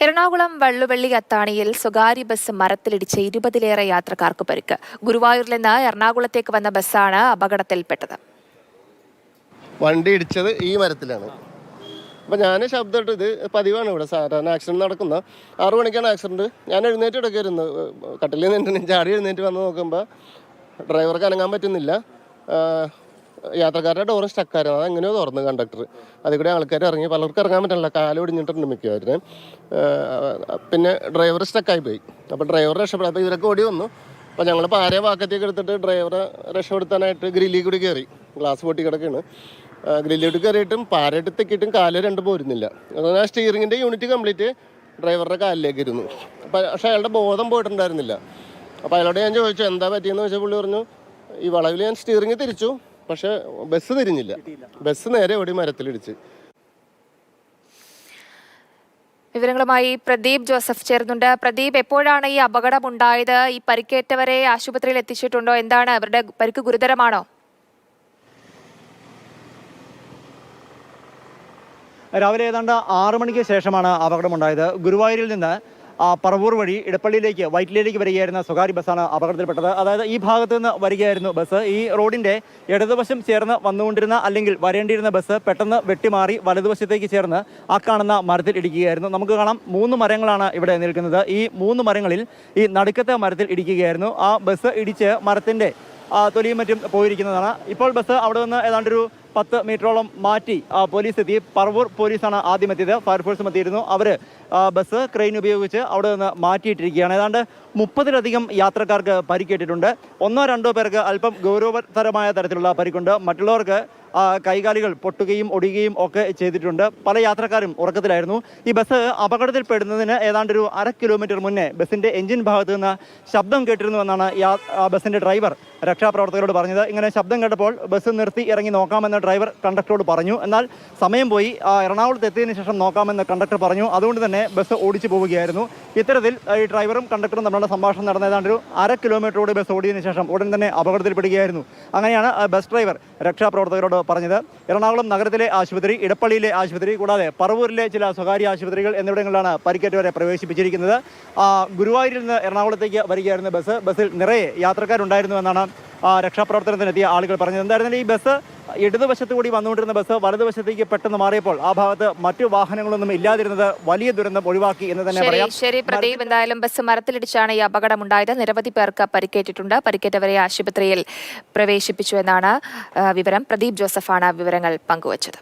എറണാകുളം വള്ളുവള്ളി അത്താണിയിൽ സ്വകാര്യ ബസ് മരത്തിലിടിച്ച് 20-ലേറെ യാത്രക്കാർക്ക് പരിക്ക്. ഗുരുവായൂരിൽ നിന്ന് എറണാകുളത്തേക്ക് വന്ന ബസ്സാണ് അപകടത്തിൽപ്പെട്ടത്. വണ്ടി ഇടിച്ചത് ഈ മരത്തിലാണ്. അപ്പോൾ ഞാൻ ശബ്ദമിട്ട്, ഇത് പതിവാണ് ഇവിടെ സാധാരണ ആക്സിഡൻറ്റ് നടക്കുന്ന. 6 മണിക്കാണ് ആക്സിഡൻറ്റ്. ഞാൻ എഴുന്നേറ്റ് എടുക്കരുന്നു, കട്ടിലിൽ നിന്ന് ചാടി എഴുന്നേറ്റ് വന്ന് നോക്കുമ്പോൾ ഡ്രൈവർക്ക് അനങ്ങാൻ പറ്റുന്നില്ല. യാത്രക്കാരുടെ ഡോറ് സ്റ്റക്കായിരുന്നു. അത് എങ്ങനെയോ തുറന്നു കണ്ടക്ടർ. അതിൽ കൂടെ ആൾക്കാർ ഇറങ്ങി, പലർക്കും ഇറങ്ങാൻ പറ്റില്ല, കാല് ഒടിഞ്ഞിട്ടുണ്ട് മിക്കവാരും. പിന്നെ ഡ്രൈവർ സ്റ്റക്കായി പോയി. അപ്പോൾ ഡ്രൈവർ രക്ഷപ്പെടും. അപ്പോൾ ഇവരൊക്കെ ഓടി വന്നു. അപ്പോൾ ഞങ്ങൾ പാരയെ വാക്കത്തേക്ക് എടുത്തിട്ട് ഡ്രൈവറെ രക്ഷപ്പെടുത്താനായിട്ട് ഗ്രില്ലിൽ കൂടി കയറി. ഗ്ലാസ് പൊട്ടി കിടക്കുകയാണ്. ഗ്രില്ലിലോട്ട് കയറിയിട്ടും പാരയിട്ട് തെക്കിയിട്ടും കാല് രണ്ടും പോരുന്നില്ല. അതുകൊണ്ട് ആ സ്റ്റിയറിങ്ങിൻ്റെ യൂണിറ്റ് കംപ്ലീറ്റ് ഡ്രൈവറുടെ കാലിലേക്ക് ഇരുന്നു. അപ്പോൾ പക്ഷേ അയാളുടെ ബോധം പോയിട്ടുണ്ടായിരുന്നില്ല. അപ്പോൾ അയാളോട് ഞാൻ ചോദിച്ചു എന്താ പറ്റിയെന്ന് ചോദിച്ചാൽ പുള്ളി പറഞ്ഞു, ഈ വളവിൽ ഞാൻ സ്റ്റിയറിങ് തിരിച്ചു, പക്ഷെ ബസ് തിരിഞ്ഞില്ല. ബസ് നേരെ ഓടി മരത്തിലിടിച്ച്. വിവരങ്ങളുമായി പ്രദീപ് ജോസഫ് ചേർന്നുണ്ട്. പ്രദീപ്, എപ്പോഴാണ് ഈ അപകടം ഉണ്ടായത്? ഈ പരിക്കേറ്റവരെ ആശുപത്രിയിൽ എത്തിച്ചിട്ടുണ്ടോ? എന്താണ്, അവരുടെ പരിക്ക് ഗുരുതരമാണോ? രാവിലെ ഏതാണ്ട് 6 മണിക്ക് ശേഷമാണ് അപകടമുണ്ടായത്. ഗുരുവായൂരിൽ നിന്ന് പറവൂർ വഴി ഇടപ്പള്ളിയിലേക്ക്, വൈറ്റിലേക്ക് വരികയായിരുന്ന സ്വകാര്യ ബസ്സാണ് അപകടത്തിൽപ്പെട്ടത്. അതായത് ഈ ഭാഗത്തു നിന്ന് വരികയായിരുന്നു ബസ്. ഈ റോഡിൻ്റെ ഇടതുവശം ചേർന്ന് വന്നുകൊണ്ടിരുന്ന, അല്ലെങ്കിൽ വരേണ്ടിയിരുന്ന ബസ് പെട്ടെന്ന് വെട്ടിമാറി വലതുവശത്തേക്ക് ചേർന്ന് ആ കാണുന്ന മരത്തിൽ ഇടിക്കുകയായിരുന്നു. നമുക്ക് കാണാം 3 മരങ്ങളാണ് ഇവിടെ നിൽക്കുന്നത്. ഈ 3 മരങ്ങളിൽ ഈ നടുക്കത്തെ മരത്തിൽ ഇടിക്കുകയായിരുന്നു. ആ ബസ് ഇടിച്ച് മരത്തിൻ്റെ തൊലിയും മറ്റും പോയിരിക്കുന്നതാണ്. ഇപ്പോൾ ബസ് അവിടെ നിന്ന് ഏതാണ്ടൊരു 10 മീറ്ററോളം മാറ്റി പോലീസ് എത്തി. പറവൂർ പോലീസാണ് ആദ്യം എത്തിയത്. ഫയർഫോഴ്സും എത്തിയിരുന്നു. അവർ ബസ് ക്രെയിൻ ഉപയോഗിച്ച് അവിടെ നിന്ന് മാറ്റിയിട്ടിരിക്കുകയാണ്. ഏതാണ്ട് 30-ലധികം യാത്രക്കാർക്ക് പരിക്കേറ്റിട്ടുണ്ട്. 1-2 പേർക്ക് അല്പം ഗൗരവതരമായ തരത്തിലുള്ള പരിക്കുണ്ട്. മറ്റുള്ളവർക്ക് കൈകാലുകൾ പൊട്ടുകയും ഒടിയുകയും ഒക്കെ ചെയ്തിട്ടുണ്ട്. പല യാത്രക്കാരും ഉറക്കത്തിലായിരുന്നു. ഈ ബസ് അപകടത്തിൽപ്പെടുന്നതിന് ഏതാണ്ടൊരു 1/2 കിലോമീറ്റർ മുന്നേ ബസ്സിൻ്റെ എഞ്ചിൻ ഭാഗത്ത് നിന്ന് ശബ്ദം കേട്ടിരുന്നുവെന്നാണ് ബസ്സിൻ്റെ ഡ്രൈവർ രക്ഷാപ്രവർത്തകരോട് പറഞ്ഞത്. ഇങ്ങനെ ശബ്ദം കേട്ടപ്പോൾ ബസ് നിർത്തി ഇറങ്ങി നോക്കാമെന്ന് ഡ്രൈവർ കണ്ടക്ടറോട് പറഞ്ഞു. എന്നാൽ സമയം പോയി, എറണാകുളത്ത് എത്തിയതിനു ശേഷം നോക്കാമെന്ന് കണ്ടക്ടർ പറഞ്ഞു. അതുകൊണ്ട് തന്നെ ബസ് ഓടിച്ചു പോവുകയായിരുന്നു. ഇത്തരത്തിൽ ഈ ഡ്രൈവറും കണ്ടക്ടറും തമ്മിലുള്ള സംഭാഷണം നടന്ന ഏതാണ്ടൊരു 1/2 കിലോമീറ്ററോട് ബസ് ഓടിയതിനു ശേഷം ഉടൻ തന്നെ അപകടത്തിൽപ്പെടുകയായിരുന്നു. അങ്ങനെയാണ് ബസ് ഡ്രൈവർ രക്ഷാപ്രവർത്തകരോട് പറഞ്ഞത്. എറണാകുളം നഗരത്തിലെ ആശുപത്രി, ഇടപ്പള്ളിയിലെ ആശുപത്രി, കൂടാതെ പറവൂരിലെ ചില സ്വകാര്യ ആശുപത്രികൾ എന്നിവിടങ്ങളിലാണ് പരിക്കേറ്റവരെ പ്രവേശിപ്പിച്ചിരിക്കുന്നത്. ഗുരുവായൂരിൽ നിന്ന് എറണാകുളത്തേക്ക് വരികയായിരുന്ന ബസ്സിൽ നിറയെ യാത്രക്കാരുണ്ടായിരുന്നു എന്നാണ് രക്ഷാപ്രവർത്തനത്തിനെത്തിയ ആളുകൾ പറഞ്ഞത്. എന്തായിരുന്നാലും ഈ ബസ് ഇടതുവശത്തു കൂടി വന്നുകൊണ്ടിരുന്ന ബസ് വലതുവശത്തേക്ക് പെട്ടെന്ന് മാറിയപ്പോൾ ആ ഭാഗത്ത് മറ്റു വാഹനങ്ങളൊന്നും ഇല്ലാതിരുന്നത് വലിയ ദുരന്തം ഒഴിവാക്കി എന്ന് തന്നെ പറയാം. ശരി പ്രദീപ്, എന്തായാലും ബസ് മരത്തിലിടിച്ചാണ് ഈ അപകടമുണ്ടായത്. നിരവധി പേർക്ക് പരിക്കേറ്റിട്ടുണ്ട്. പരിക്കേറ്റവരെ ആശുപത്രിയിൽ പ്രവേശിപ്പിച്ചു എന്നാണ് വിവരം. പ്രദീപ് ജോസഫാണ് വിവരങ്ങൾ പങ്കുവച്ചത്.